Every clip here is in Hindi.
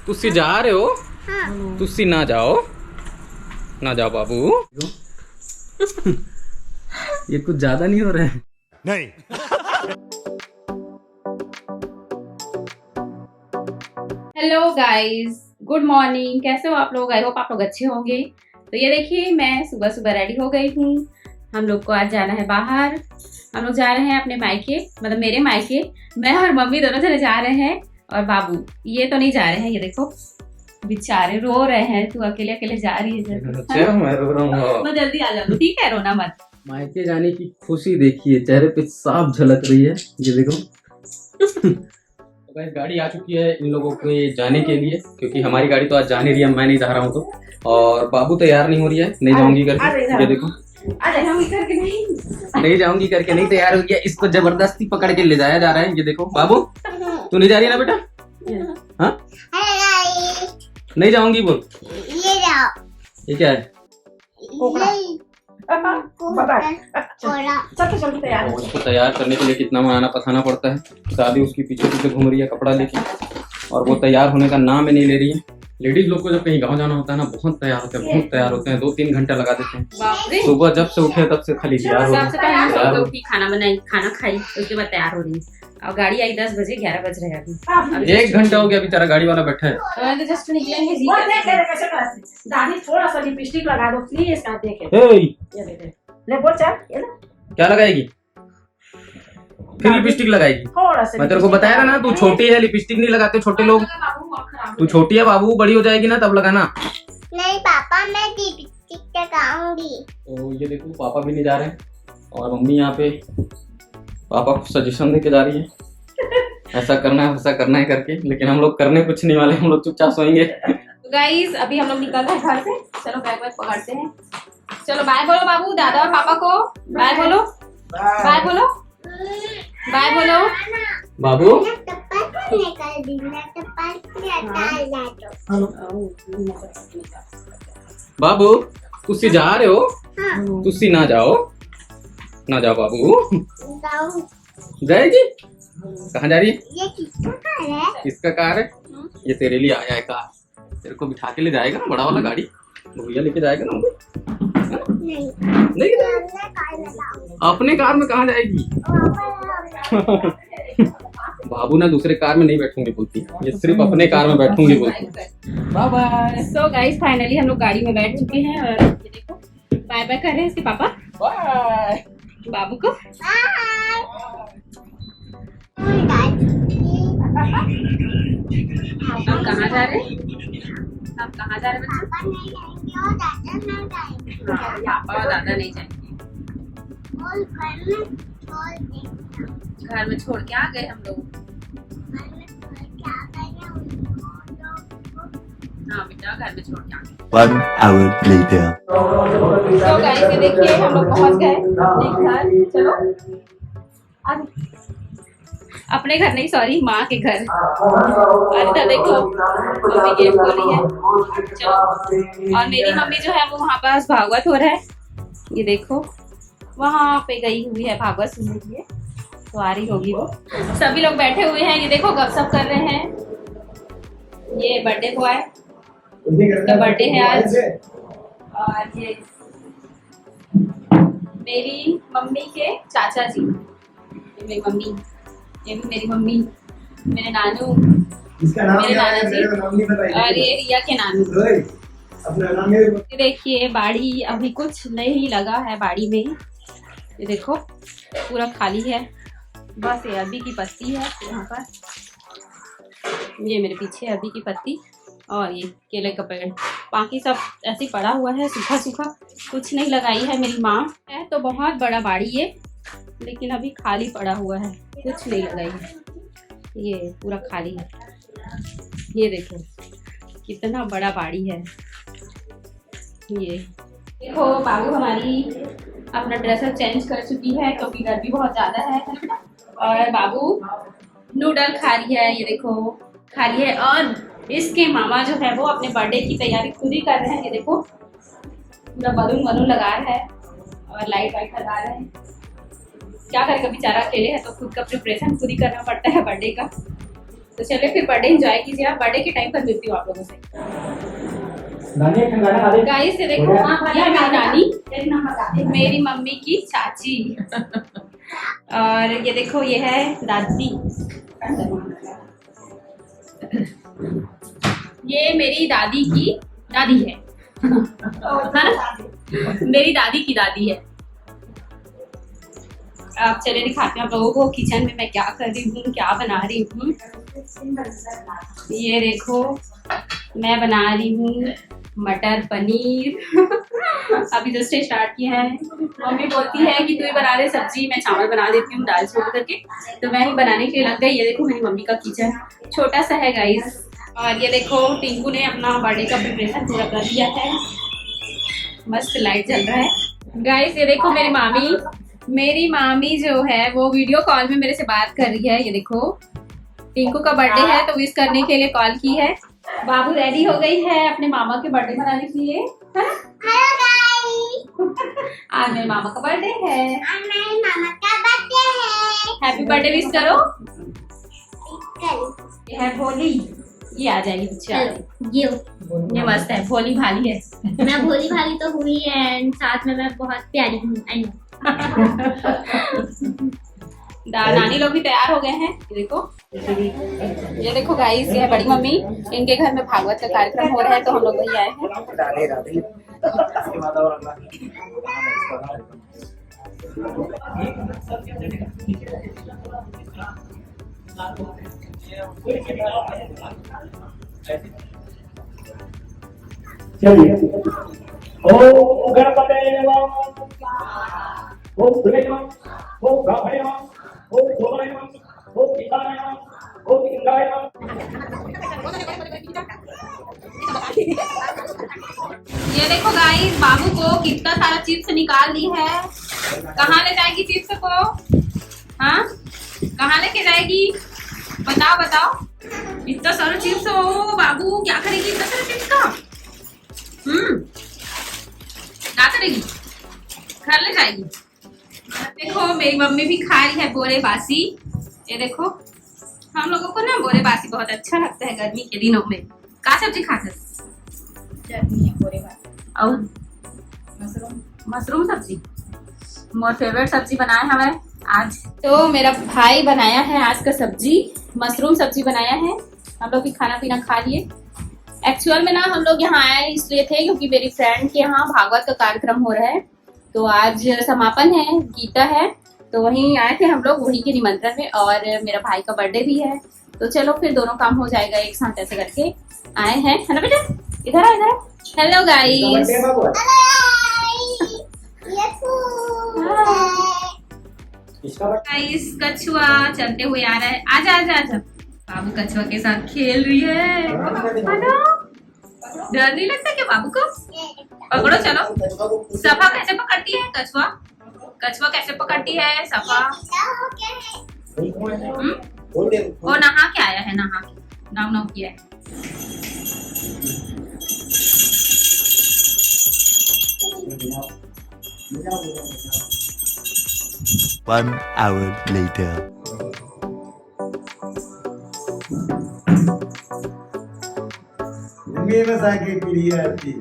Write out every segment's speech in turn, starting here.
तुसी जा रहे हो? हाँ। तुसी ना जाओ, ना जाओ बाबू। ये कुछ ज्यादा नहीं हो रहा है? नहीं। Hello guys, good morning. कैसे हो आप लोग? आई होप आप लोग अच्छे होंगे। तो ये देखिए, मैं सुबह सुबह रेडी हो गई हूँ। हम लोग को आज जाना है बाहर। हम लोग जा रहे हैं अपने मायके, मतलब मेरे मायके। मैं और मम्मी दोनों जने जा रहे हैं, और बाबू ये तो नहीं जा रहे हैं। ये देखो बेचारे रो रहे हैं। तू अकेले अकेले जा रही है? अच्छा, मैं रो रहा हूँ। मैं जल्दी आ जाऊँ, ठीक है? रोना मत। मायके जाने की खुशी देखिए, चेहरे पे साफ झलक रही है। ये देखो। तो गाइस, गाड़ी आ चुकी है इन लोगों के जाने के लिए, क्योंकि हमारी गाड़ी तो आज जा नहीं रही है। मैं नहीं जा रहा हूँ तो, और बाबू तैयार नहीं हो रही है, नहीं जाऊंगी करके। ये देखो, नहीं जाऊंगी करके नहीं तैयार हो गया। इसको जबरदस्ती पकड़ के ले जाया जा रहा है। ये देखो बाबू, तू नहीं जा रही है ना बेटा? हाँ, नहीं जाऊंगी बोल। ये जाओ। ये क्या है? उसको तैयार करने के लिए कितना मनाना पसाना पड़ता है। शादी उसकी पीछे पीछे घूम रही है कपड़ा लेके, और वो तैयार होने का नाम ही नहीं ले रही है। लेडीज लोग को जब कहीं गाँव जाना होता है ना, बहुत तैयार होते हैं, बहुत तैयार होते हैं। 2-3 घंटा लगा देते हैं। सुबह जब से उठे तब से खाली तैयार हो रही। खाना बनाई, खाना खाई, उसके बाद तैयार हो रही। और गाड़ी आई 10 बजे, 11 बज रहे हैं अभी। 1 घंटा हो गया बेचारा गाड़ी वाला बैठा है। तो जस्ट निकलेंगे जी। दादी थोड़ा सा लिपस्टिक लगा दो प्लीज। देखे ले बोल चल, ये ना क्या लगाएगी? फिर लिपस्टिक लगाएगी? थोड़ा सा। मैं तेरे को बताया ना, तू छोटी है, लिपस्टिक नहीं लगाते छोटे लोग। तू छोटी है बाबू, बड़ी हो जाएगी ना तब लगाना। नहीं पापा, मैं लिपस्टिक लगाऊंगी। तो ये देखो, पापा भी नहीं जा रहे हैं, और मम्मी यहाँ पे पापा को सजेशन देके जा रही है, ऐसा करना है वैसा करना है करके। लेकिन हम लोग करने कुछ नहीं वाले, हम लोग चुपचाप सोएंगे। तो गाइस, अभी हम लोग निकल रहे हैं घर से। चलो बैग वैग पकड़ते हैं। चलो बाय बोलो बाबू, दादा और पापा को बाय बोलो। बाय बोलो, बाय बोलो बाबू। बाबू, तुसी जा रहे हो? हाँ। तुसी ना जाओ, ना जाओ बाबू। जाएगी? कहाँ जा रही है? ये किसका कार है? किसका कार है? ये तेरे लिए आया है कार। तेरे को बिठा के ले जाएगा ना, बड़ा वाला गाड़ी भैया लेके जाएगा ना। नहीं, नहीं अपने कार में कहाँ जाएगी? बाबू ना दूसरे कार में नहीं बैठूंगी बोलती, ये सिर्फ अपने कार में बैठूंगी बोलती। Bye bye. So guys, finally हम लोग गाड़ी में बैठ चुके हैं, और ये देखो बाय बाय कर रहे हैं इसके पापा। बाय बाबू को। हम कहाँ जा रहे हैं? हम कहाँ जा रहे हैं बच्चे? पापा और दादा नहीं जाएंगे। घर में छोड़ के आ गए हम लोग। हाँ बेटा, घर में छोड़ के आ गए। 1 hour later. तो गाइस, ये देखिए हम लोग पहुंच गए अपने घर। चलो अपने घर नहीं, सॉरी, माँ के घर। अनिता देखो, मम्मी गेम खोली है। चलो, और मेरी मम्मी जो है वो वहाँ पास भागवत हो रहा है। ये देखो वहाँ पे गई हुई है भागवत सुनने के लिए, तो आ रही होगी वो। सभी लोग बैठे हुए हैं, ये देखो गपशप कर रहे हैं। ये बर्थडे बॉय, इसका बर्थडे है आज। और ये मेरी मम्मी के चाचा जी, ये मेरी मम्मी, ये भी मेरी मम्मी, मेरे नानू, मेरे नाना जी, और ये रिया के नानू। देखिए बाड़ी अभी कुछ नहीं लगा है बाड़ी में। ये देखो पूरा खाली है, बस ये अरबी की पत्ती है यहाँ पर। ये मेरे पीछे अरबी की पत्ती, और ये केले का पेड़। बाकी सब ऐसे ही पड़ा हुआ है, सूखा सूखा, कुछ नहीं लगाई है मेरी माँ। है तो बहुत बड़ा बाड़ी ये, लेकिन अभी खाली पड़ा हुआ है, कुछ नहीं लगाई है। ये पूरा खाली है। ये देखो कितना बड़ा बाड़ी है। ये देखो बाबू हमारी अपना ड्रेसअप चेंज कर चुकी है, क्योंकि गर्मी बहुत ज़्यादा है ना बेटा। और बाबू नूडल खा रही है, ये देखो खा रही है। और इसके मामा जो है वो अपने बर्थडे की तैयारी खुद ही कर रहे हैं। ये देखो पूरा बलून वलून लगा रहा है, और लाइट वाइट लगा रहे हैं। क्या करेगा बेचारा, अकेले है तो खुद का प्रिपरेशन खुद ही करना पड़ता है बर्थडे का। तो चलिए फिर बर्थडे एंजॉय कीजिए आप। बर्थडे के टाइम पर मिलती हूँ आप लोगों से। गाइस ये देखो, ये है मेरी नानी, एक नंबर दादी। मेरी मम्मी की चाची, और ये देखो ये है दादी। ये मेरी दादी की दादी है ना? मेरी दादी की दादी है। अब चलिए दिखाते हैं आप लोगों को किचन में मैं क्या कर रही हूँ, क्या बना रही हूँ। ये देखो मैं बना रही हूँ मटर पनीर। अभी जस्ट स्टार्ट किया है। मम्मी बोलती है कि तू ही बना दे सब्जी, मैं चावल बना देती हूँ दाल छोड़ करके, तो मैं ही बनाने के लिए लग गई। ये देखो मेरी मम्मी का किचन छोटा सा है गाइस। और ये देखो टिंकू ने अपना बर्थडे का प्रिपरेशन पूरा कर दिया है। मस्त लाइट जल रहा है गाइस। ये देखो मेरी मामी जो है वो वीडियो कॉल में मेरे से बात कर रही है। ये देखो टिंकू का बर्थडे है तो विश करने के लिए कॉल की है। बाबू रेडी हो गई है अपने मामा के बर्थडे मनाने के लिए। हेलो गाइस, आज मेरे मामा का बर्थडे है। आज मेरे मामा का बर्थडे है। हैप्पी बर्थडे विश करो। कल ये है भोली, ये आ जाएगी पीछे आ जाएगी। ये मस्त है, भोली भाली है। मैं भोली भाली तो हुई है एंड साथ में मैं बहुत प्यारी हूँ। I know. नानी लोग भी तैयार हो गए हैं। ये देखो गाइस, ये है बड़ी मम्मी, इनके घर में भागवत का कार्यक्रम हो रहा है तो हम लोग वही आए हैं। चलिए ओ गणपते नमः, ओ सूर्य नमः, ओ गाभे नमः, ओ सोमने नमः, ओ पिताने नमः, ओ इंद्राय नमः। ये देखो गाइस, बाबू को कितना सारा चिप्स निकाल ली है। कहाँ ले जाएगी चिप्स को? हाँ, कहाँ लेके जाएगी? बताओ बताओ। इतना सारा चिप्स हो बाबू, क्या करेगी इतना सारा चिप्स का? क्या करेगी? घर ले जाएगी। देखो मेरी मम्मी भी खा रही है बोरे बासी। ये देखो हम लोगों को ना बोरे बासी बहुत अच्छा लगता है गर्मी के दिनों में। का सब्जी खाते? चटनी है बोरे बासी और मशरूम मशरूम सब्जी, मोर फेवरेट सब्जी बनाया है हमें आज। तो मेरा भाई बनाया है आज का सब्जी, मशरूम सब्जी बनाया है। हम लोग भी खाना पीना खा लिए। एक्चुअल में ना हम लोग यहाँ आए इसलिए थे क्योंकि मेरी फ्रेंड के यहाँ भागवत का कार्यक्रम हो रहा है, तो आज समापन है, गीता है, तो वहीं आए थे हम लोग, वहीं के निमंत्रण में। और मेरा भाई का बर्थडे भी है, तो चलो फिर दोनों काम हो जाएगा एक साथ, ऐसे करके आए हैं। है ना बेटा? इधर आ, इधर। हेलो गाइस, गाइस कछुआ चलते हुए आ रहा है। आजा आजा आजा। बाबू कछुआ के साथ खेल रही है। डर नहीं लगता क्या बाबू को? पकड़ो चलो। सफा कैसे पकड़ती है कछुआ? कछुआ कैसे पकड़ती है सफा? वो नहा के आया है, नहा के नाव नाव किया है। One hour later. Saque queria aqui.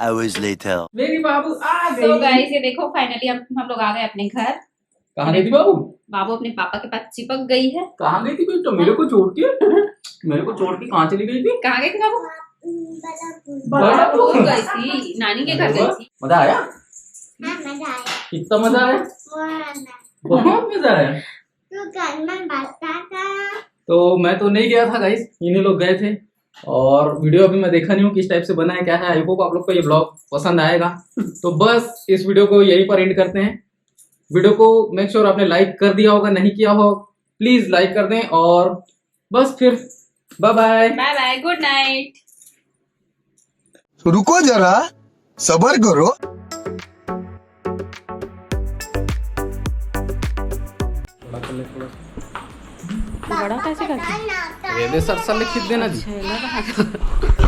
hours later. मेरी बाबू आ तो गई। गाइस ये देखो फाइनली हम लोग आ गए अपने घर। कहाँ गई थी बाबू? बाबू अपने पापा के पास चिपक गई है। कहाँ गई थी बेटा? मेरे को छोड़ के कहाँ चली गई थी? कहाँ गई थी बाबू? बड़ा गई थी, नानी के घर गई थी। मजा आया? हाँ मजा आया कितना मजा आया? बहुत मजा आया। तू घर में बता था तो मैं तो नहीं गया था गाइस, इन्हीं लोग गए थे। और वीडियो अभी मैं देखा नहीं हूँ किस टाइप से बना है, क्या है। आई होप आप लोग को ये ब्लॉग पसंद आएगा। तो बस इस वीडियो को यहीं पर एंड करते हैं। वीडियो को मेक श्योर आपने लाइक कर दिया होगा, नहीं किया हो प्लीज लाइक कर दें। और बस फिर bye bye. Bye bye, good night. रुको जरा, सबर करो। बड़ा कैसे करते? ना ये सर लिख देना जी। हैं?